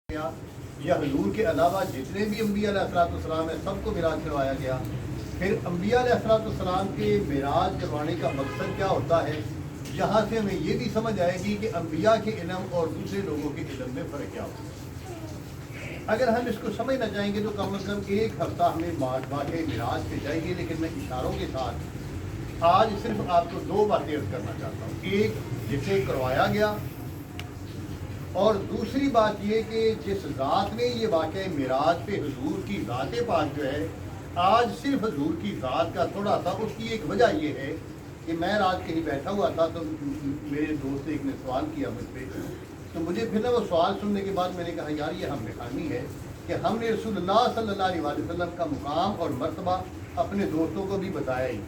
یا حضور کے علاوہ جتنے بھی انبیاء علیہ السلام ہیں سب کو معراج کروایا گیا. پھر انبیاء علیہ السلام کے معراج کروانے کا مقصد کیا ہوتا ہے؟ یہاں سے ہمیں یہ بھی سمجھ آئے گی کہ انبیاء کے علم اور دوسرے لوگوں کے علم میں فرق کیا ہوتا ہے. اگر ہم اس کو سمجھنا چاہیں گے تو کم از کم ایک ہفتہ ہمیں واقع معراج پہ جائے گی، لیکن میں اشاروں کے ساتھ آج صرف آپ کو دو باتیں عرض کرنا چاہتا ہوں. ایک جسے کروایا گیا، اور دوسری بات یہ کہ جس ذات نے یہ واقعہ معراج پہ حضور کی ذات پاک جو ہے، آج صرف حضور کی ذات کا تھوڑا سا اس کی ایک وجہ یہ ہے کہ میں رات کہیں بیٹھا ہوا تھا تو میرے دوست ایک نے سوال کیا مجھ پہ، تو مجھے پھر نہ وہ سوال سننے کے بعد میں نے کہا یار یہ ہم نشانی ہے کہ ہم نے رسول اللہ صلی اللہ علیہ وسلم کا مقام اور مرتبہ اپنے دوستوں کو بھی بتایا ہی.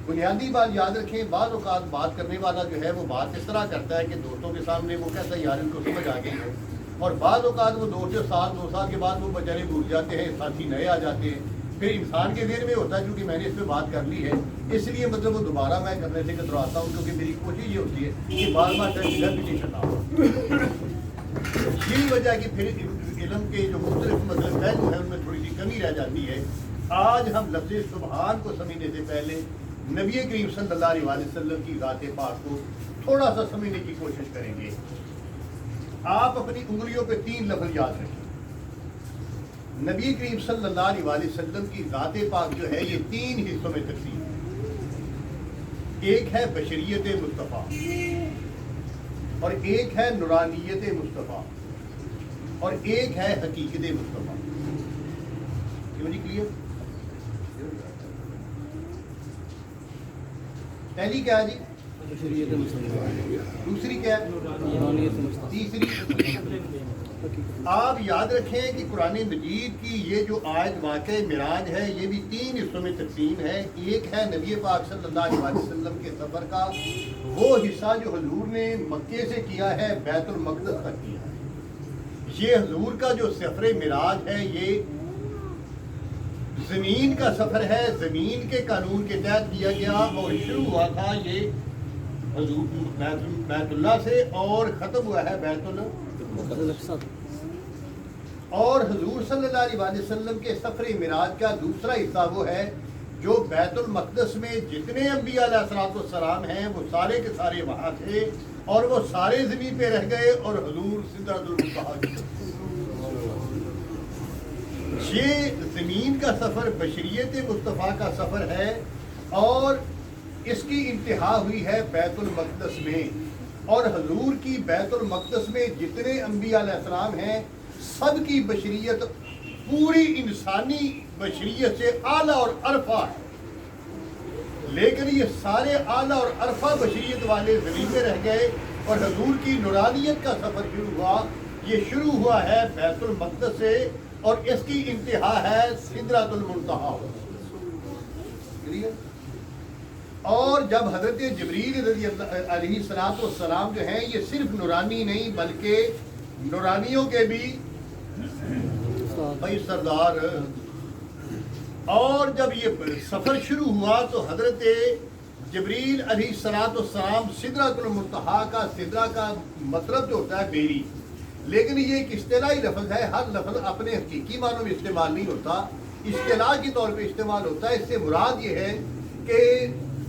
بنیادی بات یاد رکھیں، بعض اوقات بات کرنے والا جو ہے وہ بات اس طرح کرتا ہے کہ دوستوں کے سامنے وہ کہتا ہے یار ان کو سمجھ آ گئی ہے، اور بعض اوقات وہ دو سال کے بعد وہ بیچارے بھول جاتے ہیں، ساتھی نئے آ جاتے ہیں. پھر انسان کے ذہن میں ہوتا ہے کیونکہ میں نے اس پہ بات کر لی ہے، اس لیے مطلب وہ دوبارہ میں کرنے سے کتراتا ہوں، کیونکہ میری کوشش یہ ہوتی ہے کہ بار بار ریپیٹیشن نہ ہو. یہی وجہ ہے کہ پھر علم کے جو مختلف مطلب پہلو ہیں ان میں تھوڑی سی کمی رہ جاتی ہے. آج ہم لفظ سبحان کو سمجھنے سے پہلے نبی کریم صلی اللہ علیہ وسلم کی ذات پاک کو تھوڑا سا سمجھنے کی کوشش کریں گے. آپ اپنی انگلیوں پہ 3 لفظ یاد رکھیں. نبی کریم صلی اللہ علیہ وسلم کی ذات پاک جو ہے یہ 3 حصوں میں تقسیم ہے. ایک ہے بشریت مصطفیٰ، اور ایک ہے نورانیت مصطفیٰ، اور ایک ہے حقیقت مصطفیٰ. کیوں جی کلیئر؟ پہلی کیا ہے جی؟ دوسری کیا ہے؟ تیسری. آپ یاد رکھیں کہ قرآن مجید کی یہ جو آیت واقع معراج ہے یہ بھی 3 حصوں میں تقسیم ہے. ایک ہے نبی پاک صلی اللہ علیہ وسلم کے سفر کا وہ حصہ جو حضور نے مکے سے کیا ہے بیت المقدس تک کیا ہے. یہ حضور کا جو سفر معراج ہے یہ زمین کا سفر ہے، زمین کے قانون کے تحت کیا گیا، اور شروع ہوا تھا یہ حضور بیت اللہ سے اور ختم ہوا ہے بیت المقدس. اور حضور صلی اللہ علیہ وسلم کے سفر معراج کا دوسرا حصہ وہ ہے جو بیت المقدس میں جتنے انبیاء علیہ السلام ہیں وہ سارے کے سارے وہاں تھے، اور وہ سارے زمین پہ رہ گئے اور حضور سدرۃ المنتہا. یہ زمین کا سفر بشریت مصطفیٰ کا سفر ہے، اور اس کی انتہا ہوئی ہے بیت المقدس میں. اور حضور کی بیت المقدس میں جتنے انبیاء علیہ السلام ہیں سب کی بشریت پوری انسانی بشریت سے اعلیٰ اور عرفہ ہے، لیکن یہ سارے اعلیٰ اور عرفہ بشریت والے زمین میں رہ گئے، اور حضور کی نورانیت کا سفر شروع ہوا. یہ شروع ہوا ہے بیت المقدس سے اور اس کی انتہا ہے سدرۃ المنتہا. اور جب حضرت جبریل رضی اللہ علیہ السلام جو ہیں یہ صرف نورانی نہیں بلکہ نورانیوں کے بھی بھائی سردار، اور جب یہ سفر شروع ہوا تو حضرت جبریل علیہ السلام سدرۃ المنتہا کا، سدرہ کا مطلب جو ہوتا ہے بیری، لیکن یہ ایک اصطلاحی لفظ ہے، ہر لفظ اپنے حقیقی معنوں میں استعمال نہیں ہوتا، اصطلاح کے طور پہ استعمال ہوتا ہے. اس سے مراد یہ ہے کہ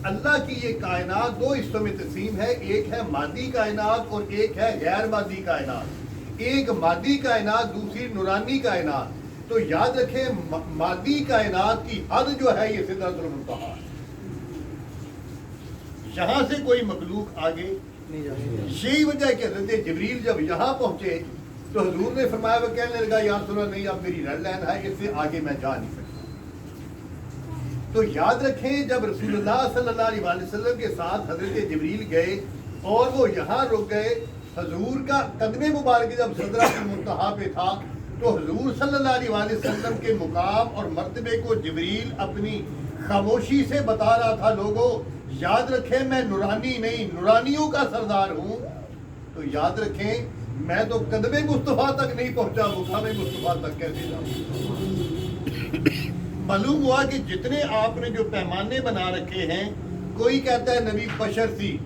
اللہ کی یہ کائنات 2 حصوں میں تقسیم ہے. ایک ہے مادی کائنات اور ایک ہے غیر مادی کائنات. ایک مادی کائنات، دوسری نورانی کائنات. تو یاد رکھیں مادی کائنات کی حد جو ہے یہ سدرۃ المنتہا ہے، یہاں سے کوئی مخلوق آگے. یہی وجہ ہے کہ حضرت جبریل جب یہاں پہنچے تو حضور نے فرمایا، وہ کہنے لگا یا رسول اللہ نہیں اب میری ریڈ لائن ہے، اس سے آگے میں جا نہیں سکتا. تو یاد رکھیں جب رسول اللہ صلی اللہ علیہ وسلم کے ساتھ حضرت جبریل گئے اور وہ یہاں رک گئے، حضور کا قدم مبارک جب سدرۃ المنتہا پہ تھا تو حضور صلی اللہ علیہ وسلم کے مقام اور مرتبے کو جبریل اپنی خاموشی سے بتا رہا تھا. لوگوں یاد رکھیں میں نورانی نہیں نورانیوں کا سردار ہوں. تو یاد رکھیں میں تو قدم مصطفیٰ تک نہیں پہنچا، مقام مصطفیٰ تک کیسے جاؤں. معلوم ہوا کہ جتنے آپ نے جو پیمانے بنا رکھے ہیں، کوئی کہتا ہے نبی بشر سی،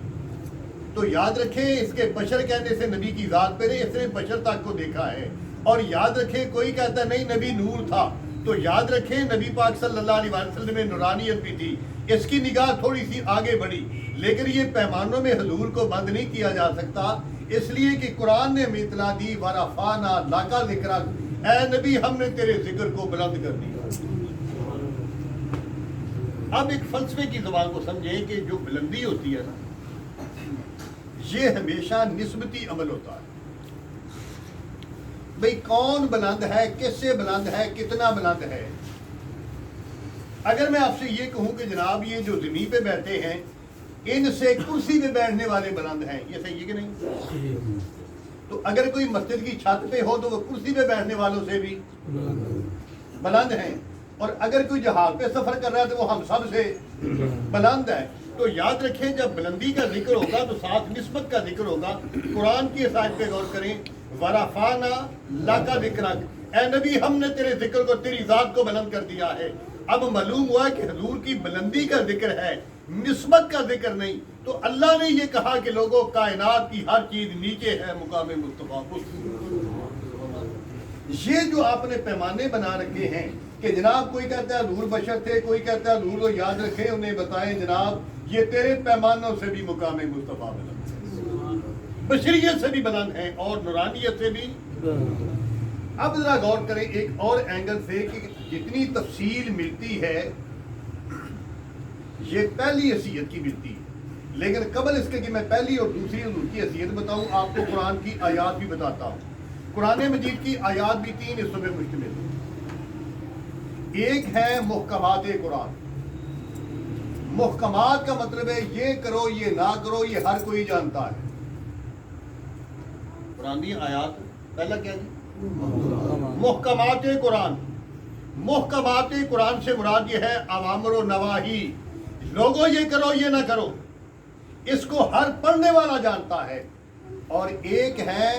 تو یاد رکھیں اس کے بشر کہنے سے نبی کی ذات پہ نہیں، اس نے بشر تک کو دیکھا ہے. اور یاد رکھیں کوئی کہتا ہے نہیں نبی نور تھا، تو یاد رکھیں نبی پاک صلی اللہ علیہ وسلم میں نورانیت بھی تھی، اس کی نگاہ تھوڑی سی آگے بڑھی. لیکن یہ پیمانوں میں حضور کو بند نہیں کیا جا سکتا، اس لیے کہ قرآن نے ہمیں اطلاع دی ورفعنا لک ذکرک، اے نبی ہم نے تیرے ذکر کو بلند کر دیا. اب ایک فلسفے کی زبان کو سمجھیں کہ جو بلندی ہوتی ہے نا، یہ ہمیشہ نسبتی عمل ہوتا ہے. بھئی کون بلند ہے، کس سے بلند ہے، کتنا بلند ہے. اگر میں آپ سے یہ کہوں کہ جناب یہ جو زمین پہ بیٹھے ہیں ان سے کرسی پہ بیٹھنے والے بلند ہیں، یہ صحیح ہے کہ نہیں؟ تو اگر کوئی مسجد کی چھت پہ ہو تو وہ کرسی پہ بیٹھنے والوں سے بھی بلند ہیں، اور اگر کوئی جہاز پہ سفر کر رہا ہے تو وہ ہم سب سے بلند ہے. تو یاد رکھیں جب بلندی کا ذکر ہوگا تو ساتھ نسبت کا ذکر ہوگا. قرآن کی اس آیت پہ غور کریں، وَرَفَعْنَا لَكَ ذِكْرَكَ، اے نبی ہم نے تیرے ذکر کو، تیری ذات کو بلند کر دیا ہے. اب معلوم ہوا کہ حضور کی بلندی کا ذکر ہے، نسبت کا ذکر نہیں. تو اللہ نے یہ کہا کہ لوگوں کائنات کی ہر چیز نیچے ہے مقام مصطفیٰ. یہ جو آپ نے پیمانے بنا رکھے ہیں کہ جناب کوئی کہتا ہے حضور بشر تھے، کوئی کہتا ہے حضور کو یاد رکھیں، انہیں بتائیں جناب یہ تیرے پیمانوں سے بھی مقام مصطفیٰ بلند ہے، بشریت سے بھی بلند ہیں اور نورانیت سے بھی. اب ذرا غور کریں ایک اور اینگل سے کہ جتنی تفصیل ملتی ہے یہ پہلی حیثیت کی ملتی ہے. لیکن قبل اس کے کہ میں پہلی اور دوسری حضور کی حیثیت بتاؤں، آپ کو قرآن کی آیات بھی بتاتا ہوں. قرآن مجید کی آیات بھی 3 حصوں میں مشتمل ہے. ایک ہے محکمات قرآن. محکمات کا مطلب ہے یہ کرو یہ نہ کرو، یہ ہر کوئی جانتا ہے. قرآنی آیات پہلا کیا جی؟ محکمات قرآن. محکمات قرآن سے مراد یہ ہے اوامر و نواہی، لوگوں یہ کرو یہ نہ کرو، اس کو ہر پڑھنے والا جانتا ہے. اور ایک ہے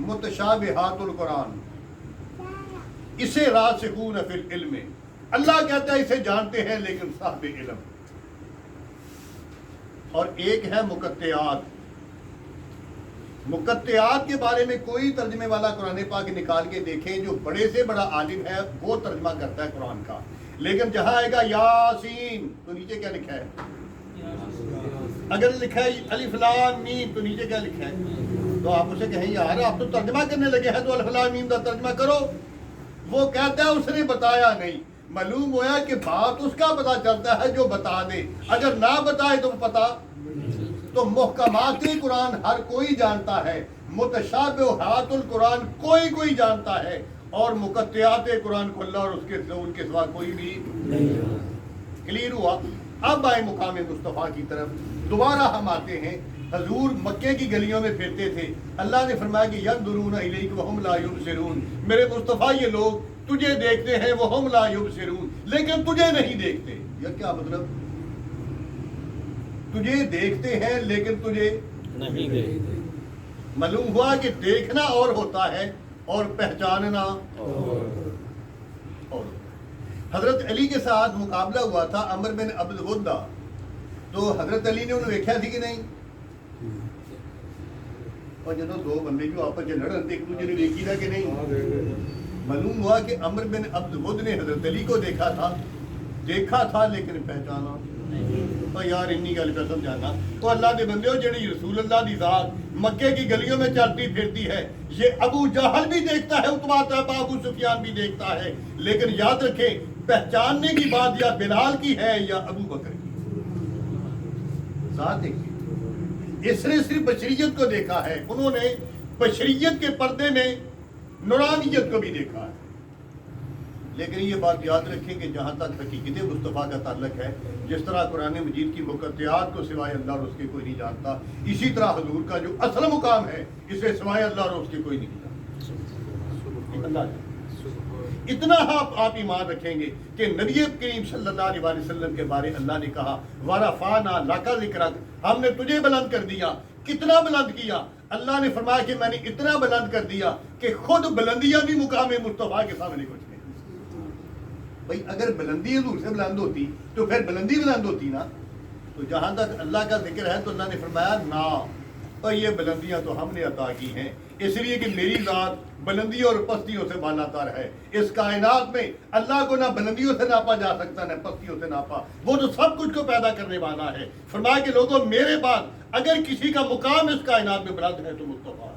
متشابہات القرآن، اسے راسخون فی العلم، اللہ کہتا ہے اسے جانتے ہیں لیکن صاحب علم. اور ایک ہے مقطعات. مقطعات کے بارے میں کوئی ترجمے والا قرآن پاک نکال کے دیکھیں جو بڑے سے بڑا عالم ہے وہ ترجمہ کرتا ہے قرآن کا. لیکن جہاں آئے گا یاسین تو نیچے کیا لکھا ہے؟ اگر لکھا ہے الف لام میم تو نیچے کیا لکھا ہے؟ تو آپ اسے کہیں یار آپ تو ترجمہ کرنے لگے ہیں تو الف لام میم کا ترجمہ کرو. وہ کہتا ہے اس نے بتایا نہیں. معلوم ہوا کہ بات اس کا پتہ چلتا ہے جو بتا دے، اگر نہ بتائے تو پتہ. تو محکمات قرآن ہر کوئی جانتا ہے، متشابہات القرآن کوئی جانتا ہے، اور مقطعات قرآن کو اللہ اور ان کے سوا کوئی بھی نہیں. کلیئر ہوا؟ اب آئے مقام مصطفیٰ کی طرف. دوبارہ ہم آتے ہیں. حضور مکے کی گلیوں میں پھرتے تھے. اللہ نے فرمایا کہ ینظرون الیک وہم لا یبصرون، میرے مصطفیٰ یہ لوگ تجھے دیکھتے ہیں وہم لا یبصرون، لیکن تجھے نہیں دیکھتے. یہ کیا مطلب؟ تجھے دیکھتے ہیں لیکن تجھے نہیں دیکھتے. معلوم ہوا کہ دیکھنا اور ہوتا ہے اور پہچاننا اور. حضرت علی کے ساتھ مقابلہ ہوا تھا عمر بن عبد الودہ، تو حضرت علی نے انہوں دیکھا تھی کہ نہیں؟ اور جب دو بندے جو آپس میں لڑتے ایک دوسرے نے دیکھی تھا کہ نہیں؟ معلوم ہوا کہ عمر بن عبد الود نے حضرت علی کو دیکھا تھا لیکن پہچانا. تو یار انی گل پہ سمجھانا تو اللہ دے بندے ہو جڑی رسول اللہ دی ذات مکے کی گلیوں میں چلتی پھرتی ہے، یہ ابو جہل بھی دیکھتا ہے، اتبا طلحہ ابو سفیان بھی دیکھتا ہے. لیکن یاد رکھیں پہچاننے کی بات یا بلال کی ہے یا ابو بکر کی. ذات دیکھیے، اس نے صرف بشریت کو دیکھا ہے، انہوں نے بشریت کے پردے میں نورانیت کو بھی دیکھا ہے. لیکن یہ بات یاد رکھیں کہ جہاں تک حقیقت مصطفیٰ کا تعلق ہے، جس طرح قرآن مجید کی مقطعات کو سوائے اللہ اور اس کے کوئی نہیں جانتا، اسی طرح حضور کا جو اصل مقام ہے اسے سوائے اللہ اور اس کے کوئی نہیں جانتا. اتنا آپ ایمان رکھیں گے کہ نبی کریم صلی اللہ علیہ وسلم کے بارے اللہ نے کہا وَرَفَعْنَا لَكَ ذِكْرَكَ، ہم نے تجھے بلند کر دیا. کتنا بلند کیا؟ اللہ نے فرمایا کہ میں نے اتنا بلند کر دیا کہ خود بلندیاں بھی مقام مصطفیٰ کے سامنے کچھ نہیں. بھئی اگر بلندی حضور سے بلند ہوتی تو پھر بلندی بلند ہوتی نا. تو جہاں تک اللہ کا ذکر ہے تو اللہ نے فرمایا نا اور یہ بلندیاں تو ہم نے عطا کی ہیں اس لیے کہ میری ذات بلندیوں اور پستیوں سے بالا تر ہے. اس کائنات میں اللہ کو نہ بلندیوں سے ناپا جا سکتا نہ پستیوں سے ناپا. وہ تو سب کچھ کو پیدا کرنے والا ہے. فرمایا کہ لوگوں میرے بعد اگر کسی کا مقام اس کائنات میں بلند ہے تو مصطفیٰ ہے.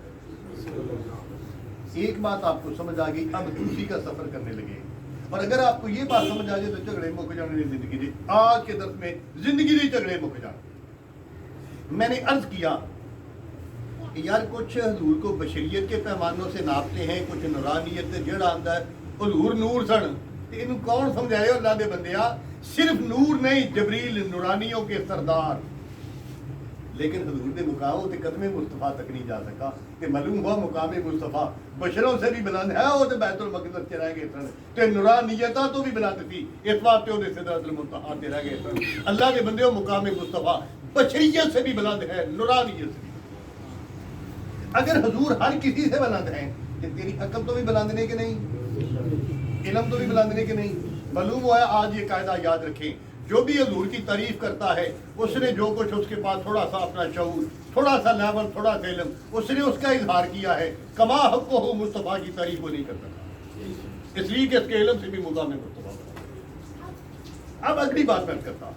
ایک بات آپ کو سمجھ آ گئی. اب دوسری کا سفر کرنے لگے اور اگر آپ کو یہ بات سمجھ آ جائے تو جھگڑے مک جانے زندگی دے. آج کے درس میں زندگی دے جھگڑے مک جانے. میں نے عرض کیا کہ یار کچھ حضور کو بشریت کے پیمانوں سے ناپتے ہیں, کچھ نورانیت سے جڑ آتا ہے. حضور نور سن ان کون سمجھائے اللہ دے بندیا. صرف نور نہیں, جبریل نورانیوں کے سردار. لیکن حضور دے مقام تے قدم مصطفیٰ تک نہیں جا سکا. کہ معلوم ہوا مقام مصطفیٰ بشروں سے بھی بلند ہے. وہ بیت المقدس تے رہ گئے سن تے نورانیتاں تو بھی بلند تھی. اس واسطے وہ سدرۃ المنتہا تے رہ گئے سن. اللہ دے بندیوں مقام مصطفیٰ بشریت سے بھی بلند ہے, نورانیت سے بھی. اگر حضور ہر کسی سے بلند ہیں کہ تیری عقل تو بھی بلند نہیں کہ نہیں, علم تو بھی بلند نہیں کہ نہیں. معلوم ہوا ہے آج یہ قاعدہ یاد رکھیں, جو بھی حضور کی تعریف کرتا ہے اس نے جو کچھ اس کے پاس تھوڑا سا اپنا شعور, تھوڑا سا لیول, تھوڑا سا علم, اس نے اس کا اظہار کیا ہے. کما حق ہو مصطفیٰ کی تعریف وہ نہیں کر سکتا, اس لیے کہ اس کے علم سے بھی مقام مصطفیٰ بنا. اب اگلی بات میں کرتا ہوں.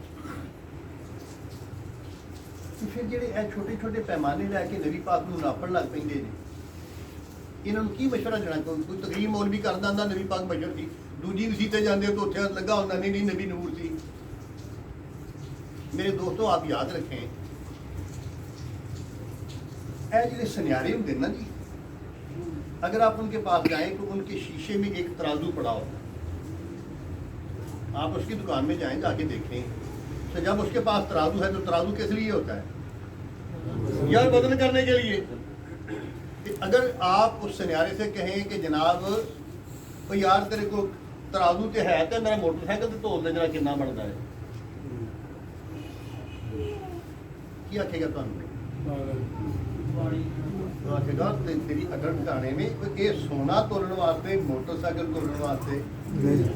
پھر جڑے چھوٹے چھوٹے پیمانے لے کے نبی پاک نو ناپن لگ پہ انہوں کی مشورہ دینا. کوئی تقریر مولوی کرتا ہوں نبی پاک بشر تھی, دوجی مسیطے جانے تو اتنے لگا ہوتا نہیں نبی نور سی. میرے دوستوں آپ یاد رکھیں اے جڑے سنیارے ہوں نا جی, اگر آپ ان کے پاس جائیں تو ان کے شیشے میں ایک ترازو پڑا ہوتا ہے. آپ اس کی دکان میں جائیں جا کے دیکھیں تو جب اس کے پاس ترازو ہے تو ترازو کس لیے ہوتا ہے؟ یار وزن کرنے کے لیے. اگر آپ اس سنیارے سے کہیں کہ جناب وہ یار تیرے کو ترازو تے ہے تو میرا موٹر سائیکل تے تو جرا کتنا بنتا ہے, کی آکھے گا آکھے گا تیری اکڑ ٹھکانے میں یہ سونا تولن واسطے, موٹر سائیکل تولن واسطے.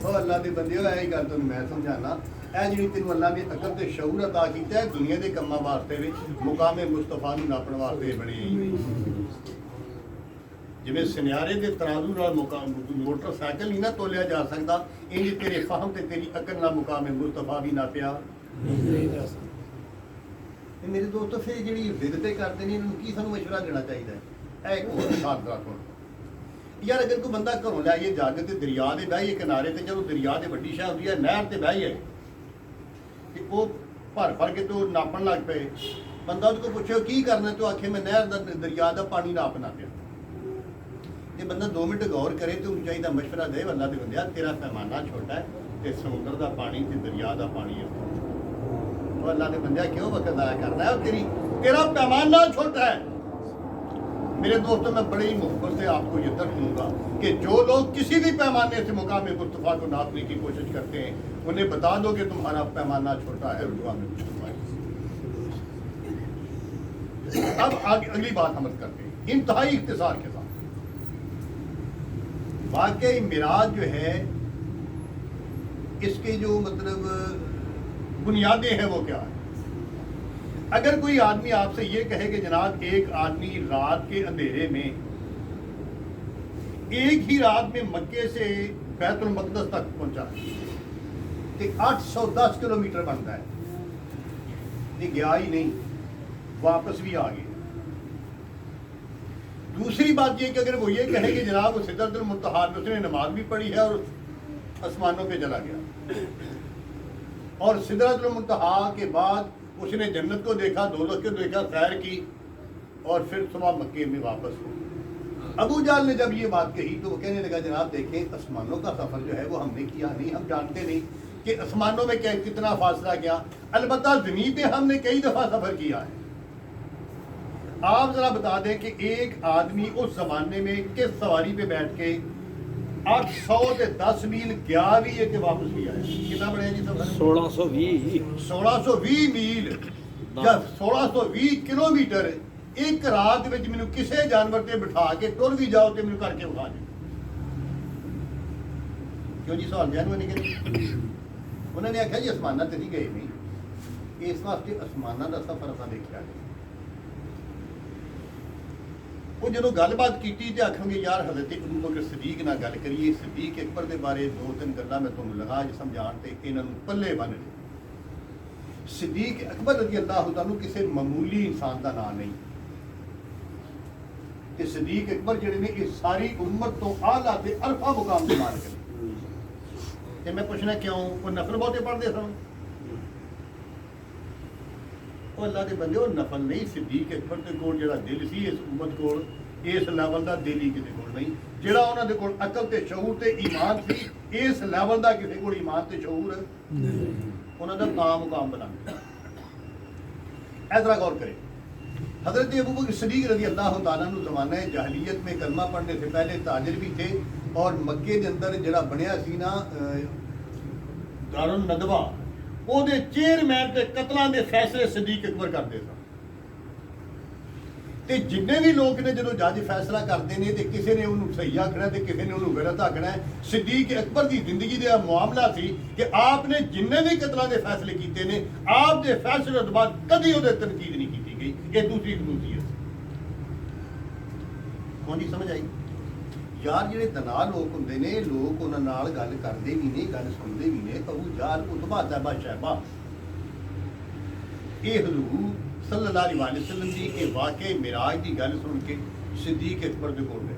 اور اللہ دے بندے ہو یہی گل تمہیں میں سمجھانا. اے جی تینوں اللہ نے عقل تے شعور عطا کیتا ہے دنیا دے کماں واسطے بھی مقام مصطفیٰ نوں ناپن واسطے بنی. جویں سنیارے دے ترازو نال مقام موٹر سائیکل نہیں نہ تولیا جا سکتا, انج تیرے فہم تے تیری عقل نال مقام مصطفیٰ بھی ناپیا نہیں جا سکتا. میرے دوستو پھر جڑی بدعتیں کرتے ہیں انہوں کی سانوں مشورہ دینا چاہیے. اے ایک اور مثال رکھو یار, اگر کوئی بندہ گھروں لائیے جگ تے دریا دے بہیے کنارے تے, جب دریا دے وڈی شاہ ہوندی ہے نہر تے بہیے وہ بھر بھر کے تو ناپن لگ پے. بندہ اس کو پوچھے کی کرنا تو آخے میں نہر دا دریا دا پانی ناپنا پیا. یہ بندہ 2 منٹ غور کرے تو انہوں چاہیے مشورہ دے اللہ دے بندیا تیرا پیمانہ چھوٹا ہے تے سمندر دا پانی تے دریا دا پانی ہے. تو اللہ دے بندیا کیوں وقت ضائع کرنا ہے, تیرا پیمانہ چھوٹا ہے. میرے دوستوں میں بڑی محبت سے آپ کو یہ درد دوں گا کہ جو لوگ کسی بھی پیمانے سے مقام مصطفیٰ کو ناپنے کی کوشش کرتے ہیں انہیں بتا دو کہ تمہارا پیمانہ چھوٹا ہے مقام مصطفیٰ. اب اگلی بات ہم کرتے ہیں انتہائی اختصار کے ساتھ. واقعی معراج جو ہے اس کے جو مطلب بنیادیں ہیں وہ کیا ہے. اگر کوئی آدمی آپ سے یہ کہے کہ جناب ایک آدمی رات کے اندھیرے میں ایک ہی رات میں مکے سے بیت المقدس تک پہنچا کہ 810 کلومیٹر بنتا ہے, یہ گیا ہی نہیں واپس بھی آ گیا. دوسری بات یہ کہ اگر وہ یہ کہے کہ جناب وہ سدرۃ المنتہا میں اس نے نماز بھی پڑھی ہے اور آسمانوں پہ چلا گیا, اور سدرۃ المنتہا کے بعد اس نے جنت کو دیکھا, دوزخ کو دیکھا, سیر کی اور پھر صبح مکے میں واپس ہو. ابو جہل نے جب یہ بات کہی تو وہ کہنے لگا جناب دیکھیں آسمانوں کا سفر جو ہے وہ ہم نے کیا نہیں, ہم جانتے نہیں کہ آسمانوں میں کتنا فاصلہ کیا. البتہ زمین پہ ہم نے کئی دفعہ سفر کیا ہے. آپ ذرا بتا دیں کہ ایک آدمی اس زمانے میں کس سواری پہ بیٹھ کے 810 میل گیا بھی ہے کہ واپس بھی آیا. کتنا بڑھیا جی سفر؟ 1620 میل یا 1620 کلومیٹر ایک رات میں مینوں کسے جانور تے بٹھا کے ٹر بھی جاؤ تے مینوں کر کے اٹھا دے. کیوں جی سوال جانور نہیں کرے. انہوں نے آخیا جی آسمانہ تے نہیں گئے نہیں, اس واسطے آسمانہ دا سفر اساں دیکھا ہے. وہ جدوں گل بات کی تو آخانگے یار حضرت ابو بکر صدیق نہ گل کریے، صدیق اکبر کے بارے 2-3 گلاں میں تمہیں لگا سمجھان تے انہاں نوں پلے بن لے۔ صدیق اکبر رضی اللہ تعالیٰ کسی معمولی انسان کا نام نہیں کہ صدیق اکبر جڑے نے اس ساری امت تو اعلیٰ تے عرفہ مقام سے مار کر کہ میں پوچھنا کیوں وہ نفل بہتے پڑھتے سن؟ وہ اللہ کے بندے وہ نفل نہیں، صدیق اکبر کے کول جڑا دل سی اس امت کول اس لیول دا دل ہی کسی کول نہیں، جڑا انہاں دے کول عقل تے شعور تے ایمان سی اس لیول دا کسی کول ایمان تے شعور انہاں دا مقام بنا۔ اس طرح غور کریں، حضرت ابو بکر صدیق رضی اللہ تعالیٰ عنہ زمانہ جاہلیت میں کلمہ پڑھنے سے پہلے تاجر بھی تھے، اور مکے کے اندر جڑا بنیا سی نا دارالندوہ وہ دے چیئرمین تے قتلاں دے فیصلے صدیق اکبر کرتے سن۔ تے جتنے بھی لوگ نے جدوں جج فیصلہ کرتے ہیں تے کسی نے انہوں صحیح آکھنا تے کسی نے انہوں غلط آکھنا ہے، صدیق اکبر دی زندگی دے معاملہ سی کہ آپ نے جننے بھی قتلاں دے فیصلے کیتے نے آپ دے فیصلے کے بعد کدی وہ تنقید نہیں کی گئی۔ یہ دوسری خصوصیت کون جی سمجھ آئی؟ یار جڑے دنا لوگ ہوندے نے لوگ انہاں نال گل کردے بھی نے گل سنتے بھی نے، کہو یار اتبا صاحبہ شہبہ یہ حضور صلی اللہ علیہ وسلم جی کے واقعے معراج کی گل سن کے صدیق اکبر دے کول گئے۔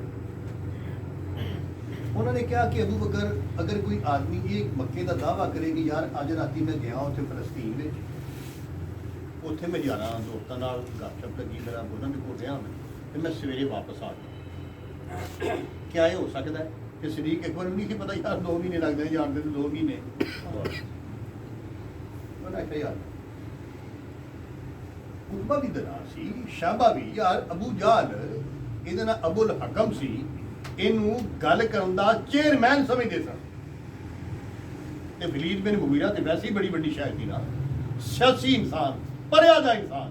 انہوں نے کہا کہ ابو بکر اگر کوئی آدمی یہ مکے کا دعویٰ کرے کہ یار اج راتی میں گیا اتنے فلسطین میں اتنے میں جانا دوستوں گپ شپ لگی میرا بولن کے کول رہا میں میں سویرے واپس آ گیا، کیا یہ ہو سکتا ہے؟ کہ صدیق اکبر نہیں سی پتا یار 2 مہینے لگتے ہیں جانتے 2 مہینے یار اتبا بھی دنا سی شہبہ بھی یار ابو جہل یہ ابو الحکم سی اینوں گل کرن دا چیئرمین سمجھتے سن تے ولید بن مغیرہ تے ویسے ہی بڑی بڑی شاعر تھی نا، سیاسی انسان پریا دا انسان،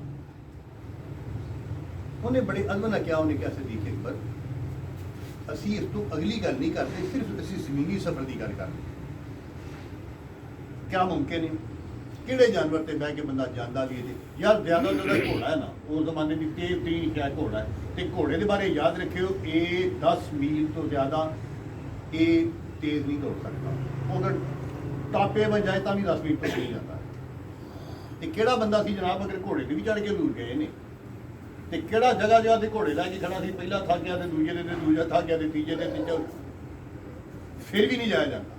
انہیں بڑے عزم نہ کیا، انہیں کیا صدیق اکبر اسی اس تو اگلی گل نہیں کرتے، صرف اسی زمینی سفر کی گل کرتے، کیا ممکن ہے کہڑے جانور تے بہ کے بندہ جانا بھی ہے یار زیادہ جو گھوڑا ہے نا اس زمانے کی تیز ترین شاید گھوڑا ہے تے گھوڑے کے بارے یاد رکھیو یہ 10 میل تو زیادہ یہ تیز نہیں دوڑ سکتا، وہ اگر ٹاپے بن جائے تو بھی 10 میل تو نہیں جاتا ہے۔ تے کہڑا بندہ سی جناب اگر گھوڑے سے بھی چڑھ کے لور گئے نے تے کہڑا جگہ جگہ تے گھوڑے لے کے کھڑا سی، پہلا تھک گیا تے دوجے دن دوجا تھک گیا تے تیجے دن تیجا، پھر بھی نہیں جایا جاتا۔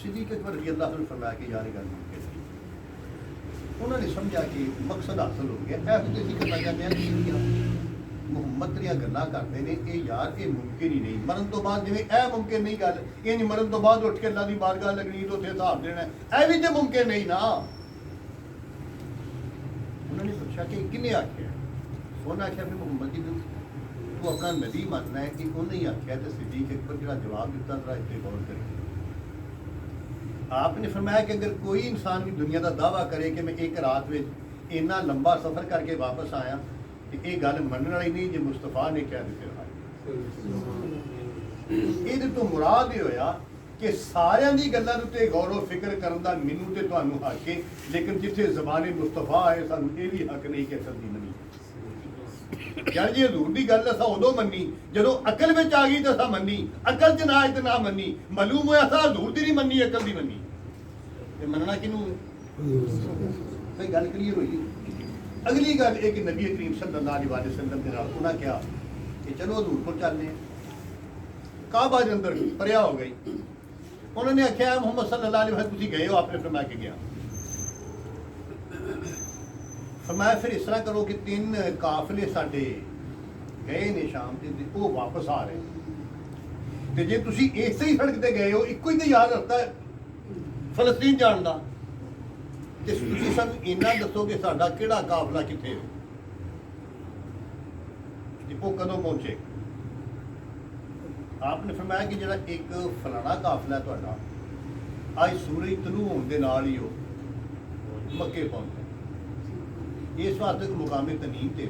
صدیق اکبر رضی اللہ عنہ فرمایا کہ یار گل ممکن نہیں، انہوں نے سمجھا کہ مقصد حاصل ہو گیا، ایسے اسی کرنا چاہتے ہیں کہ محمد تریاں گلاں کرتے ہیں یہ یار یہ ممکن ہی نہیں، مرن تو بعد جویں اے ممکن نہیں گل یہ نہیں مرن تو بعد اٹھ کے اللہ کی بارگاہ لگنی تو اتنے حساب دینا اے بھی تو ممکن نہیں نا۔ انہوں نے پوچھا کہ کنے آخیا؟ انہوں نے آخیا کہ محمد جی تو اپنا نبی ماننا ہے کہ انہیں ہی آخیا تو صدیق اکبر جڑا جواب دیتا ذرا اس پہ غور کریں۔ آپ نے فرمایا کہ اگر کوئی انسان بھی دنیا کا دعویٰ کرے کہ میں ایک رات میں اتنا لمبا سفر کر کے واپس آیا تو یہ گل مننے والی نہیں جی مصطفیٰ نے کہہ دیتے یہ تو مراد یہ ہویا کہ سارے دی گلاں تے غور و فکر کرن دا مینوں تے تانوں حق ہے، لیکن جتھے زبان مصطفیٰ آئے سانوں یہ بھی حق نہیں کہ اصل دی منی یار جی حضور دی گل اساں ادو منی جدوں عقل وچ آ گئی تے اساں منی، عقل چ نہ آئے تے نہ منی، معلوم ہویا اساں حضور دی نہیں منی عقل دی منی، تے مننا کینوں کوئی گل کلیئر ہوئی۔ اگلی گل یہ کہ نبی کریم صلی اللہ علیہ وسلم کے نال انہاں کہا کہ چلو حضور کو چلنے، کعبہ دے اندر پریا ہو گئی، انہوں نے آخیا محمد صلی اللہ علیہ وسلم تسی گئے ہو، آپ نے فرمایا کہ گیا، فرمایا پھر اس طرح کرو کہ 3 قافلے ساڈے گئے نے شام کے وہ واپس آ رہے تے جے تسی ایسے ہی سڑک تے گئے ہو ایک ہی تے یاد رکھتا ہے فلسطین جان دا تے تسی سب اینا دسو کہ ساڈا کیڑا قافلہ کتنے وہ کدوں پہنچے؟ آپ نے فرمایا کہ جڑا ایک فلانا قافلہ ہے تہاڈا آج سورج طلوع ہون دے نال ہی ہو مکے پہنچے، اس واسطے کہ مقام تنیم تے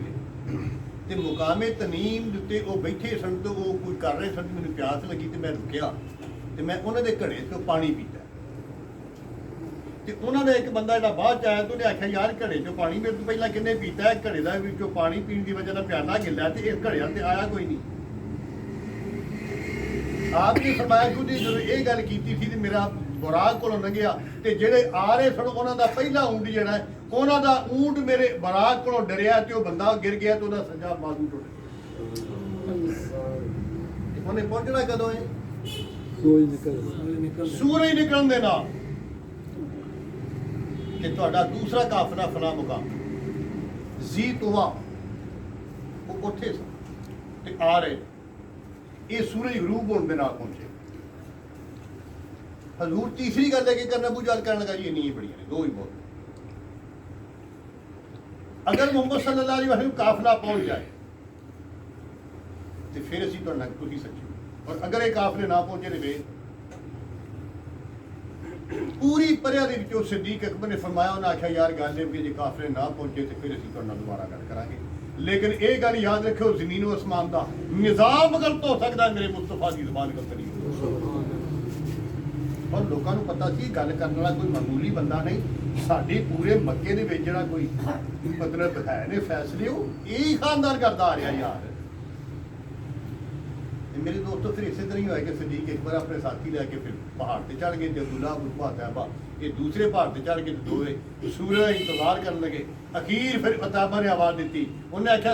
تے مقام تنیم تے وہ بیٹھے سن تو وہ کوئی کر رہے سن، مجھے پیاس لگی تے میں رکیا تے میں انہوں دے گھڑے سے پانی پیتا ਤੇ ਉਹਨਾਂ ਦਾ ਇੱਕ ਬੰਦਾ ਜਿਹੜਾ ਬਾਅਦ ਚ ਆਇਆ ਤੇ ਉਹਨੇ ਆਖਿਆ ਯਾਰ ਘੜੇ ਚੋਂ ਪਾਣੀ ਮੇਰੇ ਤੋਂ ਪਹਿਲਾਂ ਕਿੰਨੇ ਪੀਤਾ ਹੈ, ਘੜੇ ਦਾ ਵਿੱਚੋਂ ਪਾਣੀ ਪੀਣ ਦੀ ਵਜ੍ਹਾ ਨਾਲ ਪਿਆਲਾ ਗਿੱਲਾ ਤੇ ਇਸ ਘੜੇ ਤੇ ਆਇਆ ਕੋਈ ਨਹੀਂ। ਆਪ ਨੇ ਫਰਮਾਇਆ ਖੁਦ ਹੀ ਜਦੋਂ ਇਹ ਗੱਲ ਕੀਤੀ ਸੀ ਤੇ ਮੇਰਾ ਬਰਾਕ ਕੋਲੋਂ ਲੰਘਿਆ ਤੇ ਜਿਹੜੇ ਆ ਰਹੇ ਸਨ ਉਹਨਾਂ ਦਾ ਪਹਿਲਾ ਊਂਟ ਜਿਹੜਾ ਹੈ ਉਹਨਾਂ ਦਾ ਊਂਟ ਮੇਰੇ ਬਰਾਕ ਕੋਲੋਂ ਡਰਿਆ ਤੇ ਉਹ ਬੰਦਾ ਗਿਰ ਗਿਆ ਤੇ ਉਹਦਾ ਸੱਜਾ ਬਾਜ਼ੂ ਟੁੱਟ ਗਿਆ। ਉਹਨੇ ਪਹੁੰਚਣਾ ਕਦੋਂ ਹੈ? ਸੂਰਜ ਨਿਕਲਣ ਦੇ ਨਾਲ। ਕਿ ਤੁਹਾਡਾ ਦੂਸਰਾ ਕਾਫਲਾ ਫਲਾ ਮੁਕਾਮ ਜ਼ੀ ਤੁਵਾ ਉਹ ਉੱਥੇ ਸੀ ਤੇ ਆ ਰਹੇ ਇਹ ਸੂਰਜ ਗਰੂਬ ਹੋਣ ਦੇ ਨਾਲ ਪਹੁੰਚੇ। ਹਜ਼ੂਰ ਤੀਸਰੀ ਗੱਲ ਹੈ ਕਿ ਕਰਨਾ ਬੁਝਾਲ ਕਰਨ ਲਗਾ ਜੀ ਇੰਨੀ ਬੜੀਆਂ ਨੇ, ਦੋ ਹੀ ਬਹੁਤ। ਅਗਰ ਮੁਹੰਮਦ ਸੱਲੱਲਾਹੁ ਅਲੈਹਿ ਵਸੱਲਮ ਕਾਫਲਾ ਪਹੁੰਚ ਜਾਏ ਤੇ ਫਿਰ ਅਸੀਂ ਤੁਹਾਡੇ ਨਾਲ ਤੁਸੀਂ ਸੱਚੇ, ਔਰ ਅਗਰ ਇਹ ਕਾਫਲੇ ਨਾ ਪਹੁੰਚੇ ਤੇ ਫਿਰ ਪੂਰੀ ਪਰਿਆ ਦੇ ਵਿੱਚੋਂ ਸਿੱਦੀਕ ਅਕਬਰ ਨੇ ਫਰਮਾਇਆ, ਉਹਨਾਂ ਆਖਿਆ ਯਾਰ ਗੱਲ ਇਹ ਕਿ ਜੇ ਕਾਫਲੇ ਨਾ ਪਹੁੰਚੇ ਤੇ ਫਿਰ ਅਸੀਂ ਤੁਹਾਡੇ ਨਾਲ ਦੁਬਾਰਾ ਗੱਲ ਕਰਾਂਗੇ, ਲੇਕਿਨ ਇਹ ਗੱਲ ਯਾਦ ਰੱਖਿਓ ਜ਼ਮੀਨ ਅਸਮਾਨ ਦਾ ਨਿਜ਼ਾਮ ਗਲਤ ਹੋ ਸਕਦਾ ਹੈ, ਮੇਰੇ ਮੁਸਤਫਾ ਦੀ ਜ਼ਬਾਨ ਗਲਤ ਨਹੀਂ ਹੋ। ਔਰ ਲੋਕਾਂ ਨੂੰ ਪਤਾ ਸੀ ਗੱਲ ਕਰਨ ਵਾਲਾ ਕੋਈ ਮਾਮੂਲੀ ਬੰਦਾ ਨਹੀਂ, ਸਾਡੇ ਪੂਰੇ ਮੱਕੇ ਦੇ ਵਿੱਚ ਜਿਹੜਾ ਕੋਈ ਮਤਲਬ ਹੈ ਨੇ ਫੈਸਲੇ ਉਹ ਇਹ ਖਾਨਦਾਨ ਕਰਦਾ ਆ ਰਿਹਾ ਯਾਰ। ਮੇਰੇ ਦੋਸਤੋ ਫਿਰ ਇਸੇ ਤਰ੍ਹਾਂ ਹੀ ਹੋਇਆ ਕਿ ਸਦੀਕ ਅਕਬਰ ਆਪਣੇ ਸਾਥੀ ਲੈ ਕੇ ਫਿਰ ਪਹਾੜ ਤੇ ਚੜ੍ਹ ਗਏ, ਜਬਦੁੱਲਾ ਅਬੂ ਤੈਬਾ ਇਹ ਦੂਸਰੇ ਪਹਾੜ ਤੇ ਚੜ੍ਹ ਕੇ ਦੋਵੇਂ ਸੂਰਜ ਇੰਤਜ਼ਾਰ ਕਰਨ ਲਗੇ। ਅਖੀਰ ਫਿਰ ਅਤਾਬਾ ਨੇ ਆਵਾਜ਼ ਦਿੱਤੀ, ਉਹਨੇ ਆਖਿਆ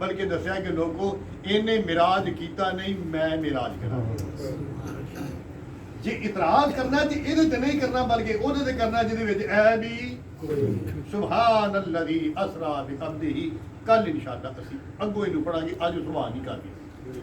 بلکہ دسیا کہ لوگوں انہیں مراج کیتا نہیں میں مراج کرا جی اعتراض کرنا تو یہ نہیں کرنا بلکہ وہ کرنا جہد اے بھی سبحان الذی اسرا بعبدہ کل انشاءاللہ اسی اگوں یہ پڑھا گے اج سبحان ہی کر گے